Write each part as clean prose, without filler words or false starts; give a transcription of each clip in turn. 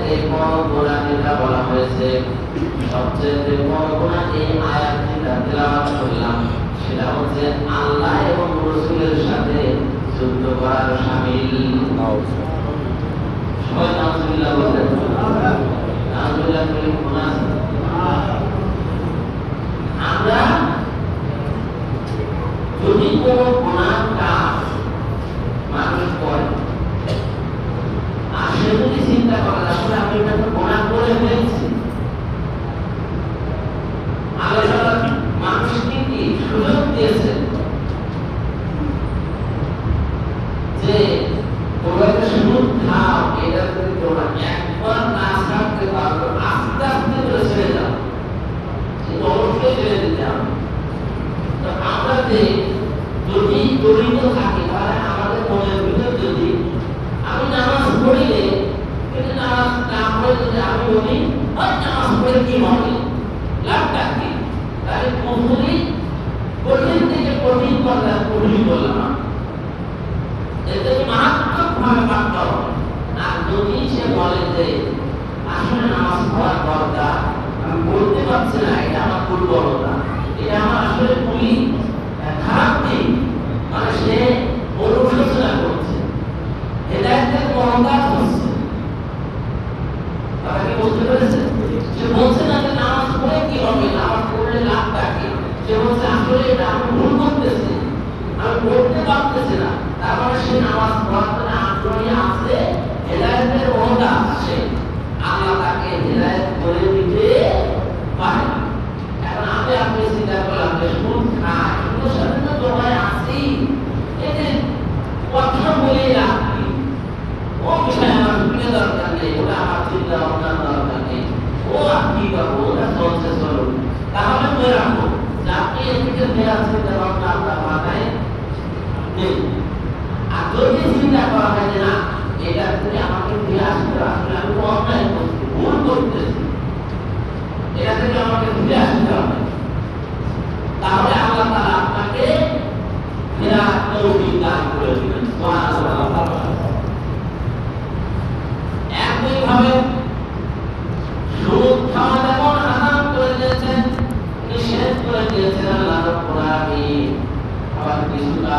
সবচেয়ে বড় গুনাহ যেটা বলা হয়েছে, সবচেয়ে বড় গুনাহ এই আয়াতটা তেলাওয়াত করলাম, সেটা হচ্ছে আল্লাহ এবং রাসূলের সাথে যুদ্ধ করার শামিল। সবাই নাউজুবিল্লাহ বলেন। নাউজুবিল্লাহ বলে গুনাহ। আমরা যদি কোনো গুনাহ কাজ মানুষ করে, আসলে যদি চিন্তা করা আসলে আমি এটা তো গুনাহ করে ফেলেছি, আল্লাহ মানুষকে কি সুযোগ দিয়েছে যে তোমরা একটা সুযোগ খাও, এটা যদি তোমরা একবার না ছাড়তে পারো আস্তে আস্তে করে ছেড়ে যাও, কিন্তু অবশ্যই ছেড়ে দিতে হবে। তো আমরা যে যদি জড়িত থাকি, তাহলে আমাদের মনের ভিতর যদি আমি নামাজ পড়িলে, কিন্তু নামাজ না পড়ে যদি আমি বলি নামাজ পড়ে কি হবে, লাভটা কি, তাহলে কখনই কঠিন থেকে কঠিন কথা কঠিন বললাম, এতে মারাত্মক ভাবে বার্তা হবে। আর যদি সে বলে যে আসলে নামাজ পড়ার দরকার, আমি বলতে পারছি না, এটা আমার দুর্বলতা, এটা আমার আসলে খুবই খারাপ দিক, মানে সে অনুশোচনা করছে, হেদায়েতের মহঙ্গার হচ্ছে। তারা কি বলতে পেরেছে? সে বলছে না যে নামাজ পড়ে কি হবে, নামাজ পড়লে লাভটা কি, সে বলছে আসলে এটা আমি ভুল করতেছি, আমি পড়তে পারতেছি না। তার মানে সে নামাজ পড়ার জন্য আগ্রহী আছে, হেদায়েতের মহঙ্গা আছে, আল্লাহ তাকে হেদায়েত করে দিতে পারে। এখন আপনি চিন্তা করলাম যে সুদ খায়, সুদের সাথে তো জমায় আসি, এতে কথা বলে রাখি, ও বিষয় আমার শুনে দরকার নেই, ওটা আমার চিন্তা ভাবনার দরকার নেই, ও আপনি পাবো, ওটা চলছে চলুন, তাহলে মনে রাখবো যে আপনি এদিকে ফেরা চিন্তা ভাবনা আপনার মাথায় নেই। আর যদি চিন্তা করা হয় যে না, এটা থেকে আমাকে ফিরে আসতে আসলে আমি তো অন্যায় করছি, ভুল করতেছি, এটা থেকে আমাকে ফিরে আসতে হবে, তাহলে আল্লাহ তাআলা আপনাকে ফেরার তৌফিক দান করে দিবেন। সুবহানাল্লাহ। একইভাবে সুদ খাওয়া যেমন হারাম করে দিয়েছেন, নিষেধ করে দিয়েছেন আল্লাহ রাব্বুল আলামিন, আবার কিছুটা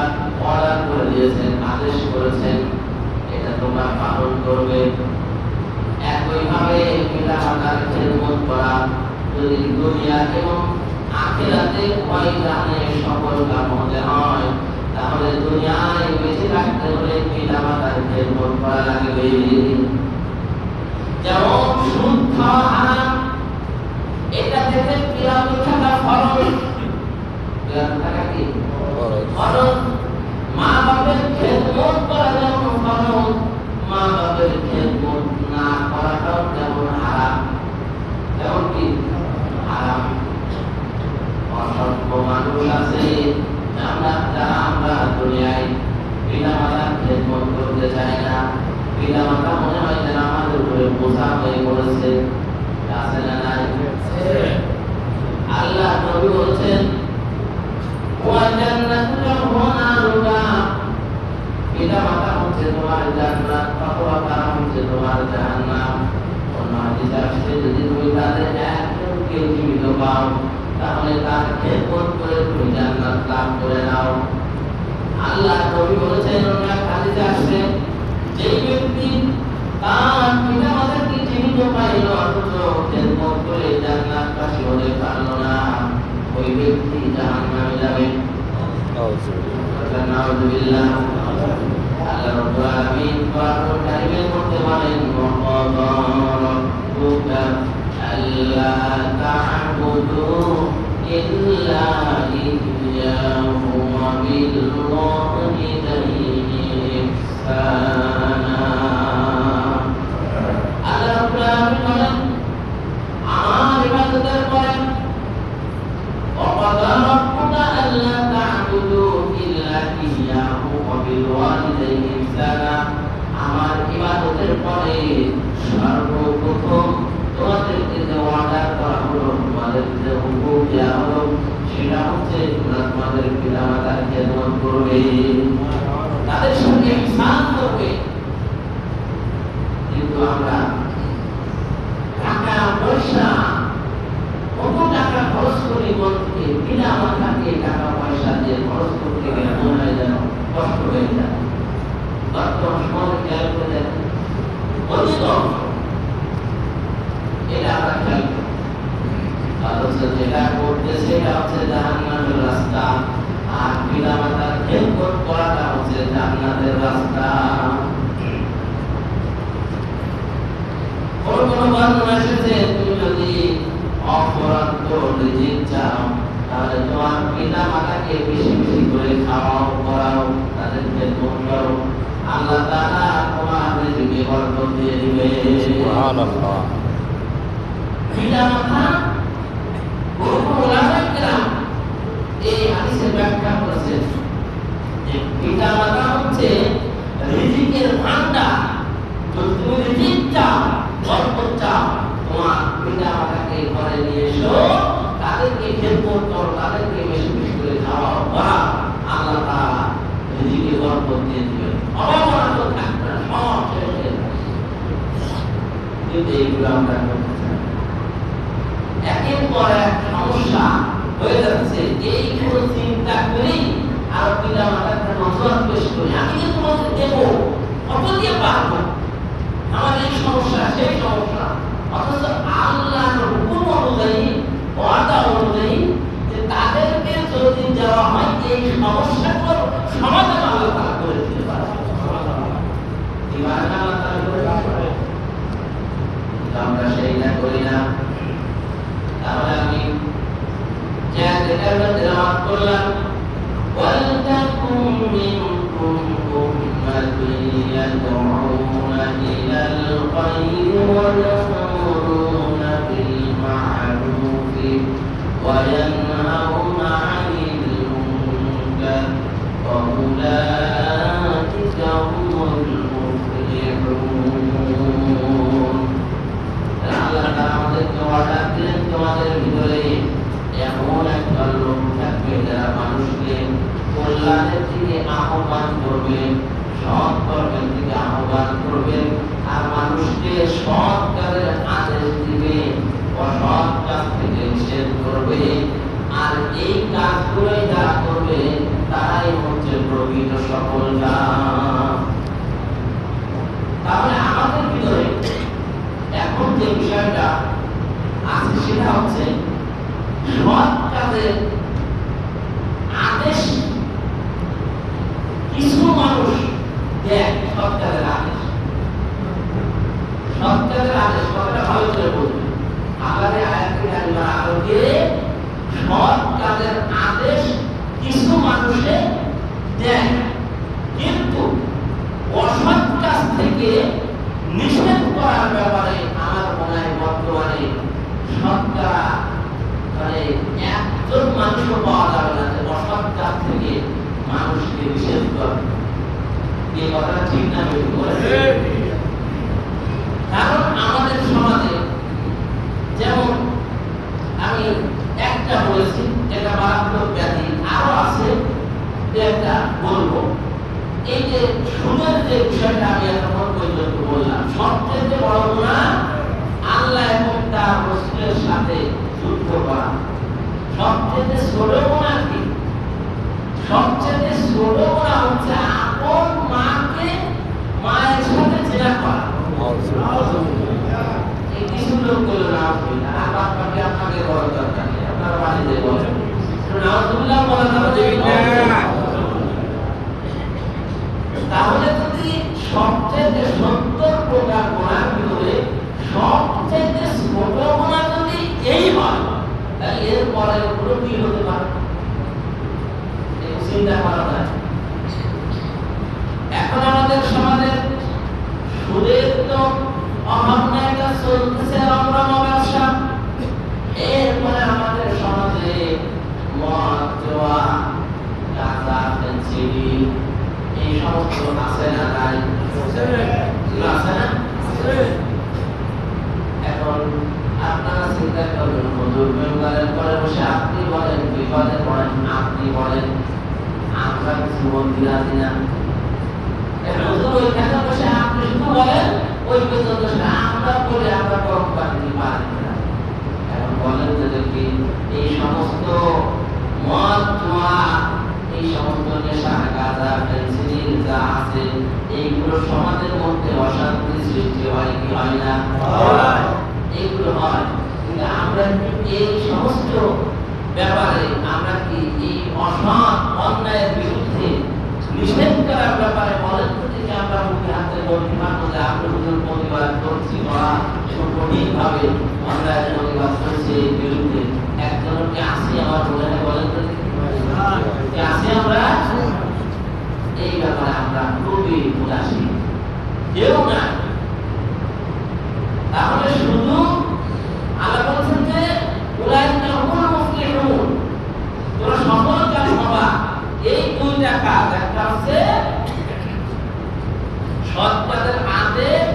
অর্ডার করে দিয়েছেন, আদেশ করেছেন এটা তোমরা পালন করবে। একইভাবে পিতামাতার খেদমত করা যদি দুনিয়া এবং আখিরাতে কয়দানে সফল কাম হতে হয়, তাহলে দুনিয়ায় বেঁচে থাকতে হলে পিতামাতার খেদমত করা লাগবে। যেমন সুদ খাওয়া হারাম, এটা থেকে বিরত থাকা ফরজ, বিরত থাকা কি ফরজ। মা বাবার খেদমত করা যেমন ফরজ, মা বাবার খেদমত না করাটাও যেমন হারাম, যেমন কি হারাম। অসংখ্য মানুষ আছে আমরা দুনিয়ায় পিতামাতার খেদমত করতে চাই না, পিতামাতা মনে হয় যেন আমাদের উপরে বোঝা হয়ে পড়েছে, আছে না নাই? আল্লাহ নবী বলেছেন ওয়া জান্নাতুল হুনারুকা, পিতামাতা হচ্ছে তোমার জান্নাত, অথবা তারা হচ্ছে তোমার জাহান্নাম। অন্য হাদিসে আসছে যদি তুমি তাদের একজনকে জীবিত পাও, তাহলে তার খেদমত করে তুমি জান্নাত লাভ করে নাও। আল্লাহ নবী বলেছেন অন্য এক হাদিসে আসছে যেই ব্যক্তি তার পিতামাতাকে জীবিত পাইল অথচ খেদমত করে জান্নাতবাসী হতে পারল না, ওই ব্যক্তি জাহান্নামে যাবে। নাউযুবিল্লাহ। আল্লাহ রাব্বুল আলামিন কোরআনুল কারীমের মধ্যে বলেন ওয়াকাদা রাব্বুকা আল্লা তা'বুদু ইল্লা ইয়্যাহু ওয়া বিল ওয়ালিদাইনি ইহসানা। আল্লাহ রাব্বুল আলামিন বলেন আমার ইবাদতের পরে ওয়াকাদা রাব্বুকা আল্লা তা'বুদু ইল্লা ইয়্যাহু ওয়া বিল ওয়ালিদাইনি ইহসানা। আমার ইবাদতের পরে সর্বপ্রথম তোমাদেরকে যে ওয়াদা করা হলো, তোমাদের যে হুকুম দেওয়া হলো, সেটা হচ্ছে তোমরা তোমাদের পিতামাতার খেদমত করবে, তাদের সঙ্গে ইহসান করবে। কিন্তু আমরা কষ্ট হয়ে যায়। বর্তমান সমাজে খেয়াল করে দেখেন, অধিক অংশ এটা আমরা খেয়াল করি, অথচ যেটা করতেছে সেটা হচ্ছে জাহান্নামের রাস্তা, আর পিতা মাতার খেদমত করাটা হচ্ছে জান্নাতের রাস্তা। কোন কোন বর্ণনা এসেছে, তুমি যদি অপরাধ রিজিক চাও তাহলে তোমার পিতা মাতাকে বেশি বেশি করে খাওয়াও, করাও, তাদের খেদমত করো, আল্লাহ তাআলা তোমার রিজিকে বরকত দিয়ে দিবে। সুবহানাল্লাহ। পিতা মাতা এই হাদিসের ব্যাখ্যা করেছেন যে পিতা মাতা হচ্ছে রিজিকের ভান্ডার। যদি তুমি রিজিক চাও, বরকত চাও, তোমার পিতা মাতাকে ঘরে নিয়ে এসো, তাদেরকে খেদমত করো, তাদেরকে বেশি বেশি করে খাওয়াও, করাও, আল্লাহ তাআলা রিজিকে বরকত দিয়ে দিবেন। অবমাননা তো থাকবে না, সব শেষ হয়ে যাবে। কিন্তু এইগুলো আমরা করতে চাই। একের পর এক সমস্যা হয়ে যাচ্ছে, এইগুলো চিন্তা করি আর পিতা মাতাকে নজরাত পেশ করি, আমি যে তোমাদের দেবো, কত দিয়ে পারবো, আমার এই সমস্যা সেই সমস্যা। অথচ আল্লাহর হুকুম অনুযায়ী, ওয়াদা অনুযায়ী যে তাদেরকে যদি দেওয়া হয় এই সমস্যাগুলোর সমাধান আল্লাহ তাআলা করে দিতে পারে। দিবানা আল্লাহ তাআলা করে দিতে পারে। আমরা সেইটা করি না। তাহলে আমি যে যেটা তেলাওয়াত করলাম, ওয়ালতাকুম মিনকুম উম্মাতুন ইয়াদউনা ইলাল খায়রি ওয়া ইয়া'মুরুনা বিল মা'রুফি ওয়া ইয়ানহাউনা 'আনিল মুনকার ওয়া উলাইকা হুমুল মুফলিহুন। আল্লাহ তাআলা আমাদেরকে অর্ডার দিলেন, তোমাদের ভিতরে এমন একটা লোক থাকবে যারা মানুষকে কল্যাণের দিকে আহ্বান করবে, সৎ কর্মের দিকে আহ্বান করবে, আর মানুষকে সৎ কাজের আদেশ দিবে, অসৎ কাজ থেকে নিষেধ করবে। আর এই কাজগুলোই যারা করবে তারাই হচ্ছে প্রকৃত সফলতা। তাহলে আমাদের ভিতরে এখন যে বিষয়টা আছে সেটা হচ্ছে সৎ কাজের আদেশ। কিছু মানুষ দেয় সৎ কাজের আদেশ, সৎ কাজের আদেশ কথাটা ভালো করে বলবে। আল্লাহর আয়াতে কারিমা আলোকে সৎ কাজের আদেশ কিছু মানুষে দেয়, কিন্তু অসৎ কাজ থেকে নিষেধ করার ব্যাপারে আমার মনে হয় বর্তমানে শতকরা মানে একজন মানুষও পাওয়া যাবে না যে অসৎ কাজ থেকে মানুষকে নিষেধ করবে। এই কথাটা ঠিক না? কারণ আমাদের সমাজে যেমন আমি একটা বলেছি, যেটা মারাত্মক ব্যাধি, আরো আছে একটা বলবো। এই যে সুদের যে বিষয়টা আমি এখন পর্যন্ত বললাম, সবচেয়ে বড় গুনাহ আল্লাহ এবং তার রাসূলের সাথে যুদ্ধ করা। সবচেয়ে ছোট গুনাহ কি? সবচেয়ে ছোট গুনাহ হচ্ছে আপন মাকে মায়ের সাথে জিনা করা। এই কিছু লোক বলে না, আপনাকে আপনাকে বড় দরকার নেই, আপনার বাড়িতে বলেন নাউযুবিল্লাহ বলা যাবে না। তাহলে যদি সবচেয়ে 70 প্রকার গুনার ভিতরে সবচেয়ে ছোট গুনাহ যদি এই হয়, তাহলে এর পরে পুরো কি হতে পারে চিন্তা করা যায়। এখন আমাদের সমাজে সুদের তো অভাব নাই, চলতেছে রমরমা ব্যবসা। এরপরে আমাদের সমাজে মদ, জুয়া, গাঁজা, ফেন্সিডি এই সমস্ত আছে না নাই? আছে না? এখন আপনারা চিন্তা করবেন, হুজুর মেম্বারের পরে বসে আপনি বলেন, বিপদে পড়েন আপনি বলেন, আমরা কিছু বলতে রাজি না। হুজুর ওইখানে বসে আপনি শুধু বলেন, ওই পর্যন্ত আমরা বলে আমরা কম পারি পারি না। এখন বলেন যে দেখি এই সমস্ত মদ, জুয়া, এই সমস্ত নেশা গাঁজা পেন্সিল যা আছে এইগুলো সমাজের মধ্যে অশান্তি সৃষ্টি হয় কি হয় না? এইগুলো হয়। কিন্তু আমরা এই সমস্ত ব্যাপারে আমরা কি এই অসৎ অন্যায়ের বিরুদ্ধে নিষেধ করার ব্যাপারে বলেন তো যে আমরা মুখে হাতে বলতে পারবো যে আমরা হুজুর প্রতিবাদ করছি বা কঠিনভাবে অন্যায়ের প্রতিবাদ করছি এর বিরুদ্ধে একজনকে আসি আমার বলেন তো যে আসি আমরা এই ব্যাপারে আমরা খুবই উদাসীন কেউ না। তাহলে শুধু আল্লাহ বলছেন যে উলাইকা হুমুল মুফলিহুন, তোমরা সফলকামী হবা। এই দুইটা কাজ, একটা হচ্ছে সৎ কাজের আদেশ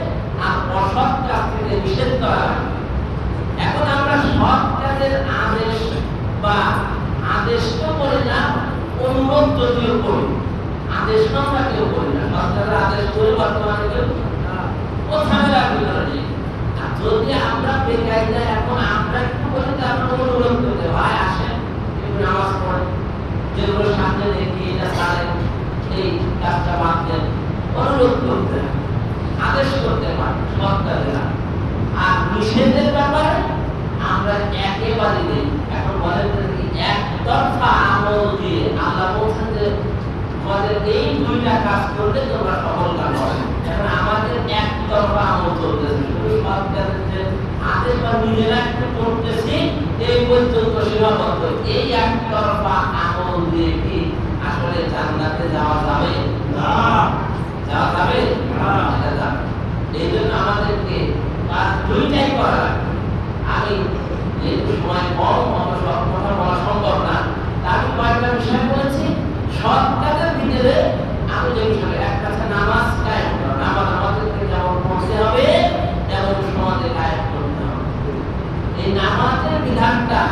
আর অসৎ কাজ থেকে নিষেধ করা। এখন আমরা সৎ কাজের আদেশ বা আদেশ তো করি না, অনুরোধ যদিও করি, আদেশ আমরা কেউ করি না। সৎ কাজের আদেশ করি বর্তমানে কেউ ও ঝামেলার ভিতরে নেই। আর যদি আমরা বেকায়দা এখন আমরা একটু বলি তারপর অনুরোধ করতে ভাই আসেন একটু নামাজ পড়েন, যেগুলো সামনে দেখি এটা ছাড়েন, এই কাজটা বাদ দেন, অনুরোধ করতে আদেশ করতে পারেন সৎ কাজের। আর নিষেধের ব্যাপারে আমরা একেবারে নেই। এখন বলেন একতরফা আমল দিয়ে আল্লাহ বলছেন যে তোমাদের এই দুইটা কাজ করলে তোমরা সফলতা পাবে। এখন আমাদের একতরফা আমল চলতেছে, শুধু সৎ কাজের যে আদেশ বা নিজেরা একটু করতেছি এই পর্যন্ত সীমাবদ্ধ। এই একতরফা আমল দিয়ে কি আসলে জান্নাতে যাওয়া যাবে? না, যাওয়া যাবে না। এই জন্য আমাদেরকে কাজ দুইটাই করা লাগে। আমি যেহেতু সময় কম, আমার সব কথা বলা সম্ভব না, আমি কয়েকটা বিষয় বলেছি। সৎ কাজের ভিতরে আমি যে বিষয়, একটা হচ্ছে নামাজ কায়েম করা। নামাজ আমাদেরকে যেমন পড়তে হবে তেমন সমাজে কায়েম করতে হবে। এই নামাজের বিধানটা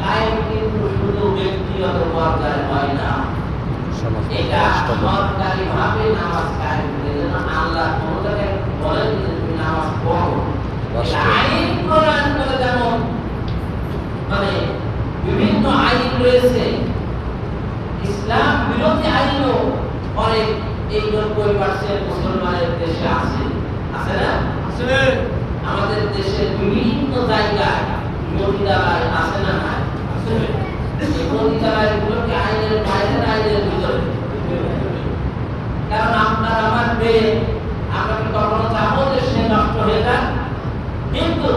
কায়েম কিন্তু শুধু ব্যক্তিগত পর্যায়ে হয় না, এটা সরকারি ভাবে নামাজ কায়েম করে। যেন আল্লাহ কোনো জায়গায় বলেন যে তুমি নামাজ পড়ো, আইন প্রণয়ন করে। যেমন মানে বিভিন্ন আইন রয়েছে, ইসলাম বিরোধী আইনও অনেক, এই 90% মুসলমানের দেশে আছে, আছে না? আমাদের দেশের বিভিন্ন জায়গায় মন্দিরালয় আছে না? নাই? এই মন্দিরালয়গুলোকে আইনের বাইরে, আইনের ভিতরে। কারণ আপনার আমার মেয়ে, আমরা কি কখনো চাবো যে সে নষ্ট হয়ে যাক? কিন্তু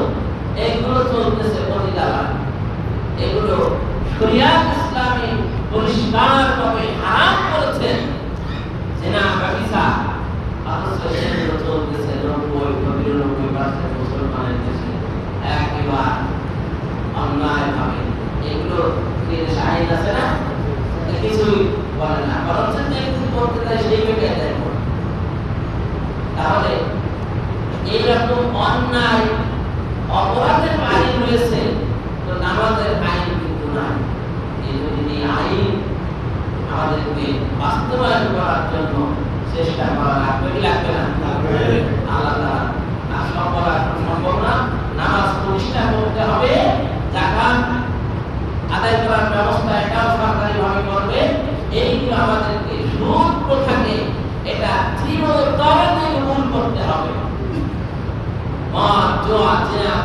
এগুলো চলতেছে মন্দিরালয়, এগুলো শরিয়াত ইসলামী পরিষ্কারভাবে হারাম করেছেন যে না ব্যভিচার, অথচ সেগুলো চলতেছে 90-92% মুসলমানের দেশে একেবারে অন্যায়ভাবে। এগুলো আইন আছে না, কিছুই বলে না, বরঞ্চ যে কিছু করতে চায় সেই বেকায় দেয়। তাহলে এইরকম অন্যায় অপরাধের আইন রয়েছে, তো নামাজের আইন কিন্তু নাই। এই আইন আমাদেরকে বাস্তবায়ন করার জন্য চেষ্টা করা লাগবে কি লাগবে না? আলাদা না, সব করা সম্ভব না। নামাজ প্রতিষ্ঠা করতে হবে, যাকাত আদায় করার ব্যবস্থা এটাও সরকারিভাবে করবে। এইগুলো আমাদেরকে সুদ প্রথাকে এটা চিরতরে নির্মূল করতে হবে। মদ, জুয়া, জিনা,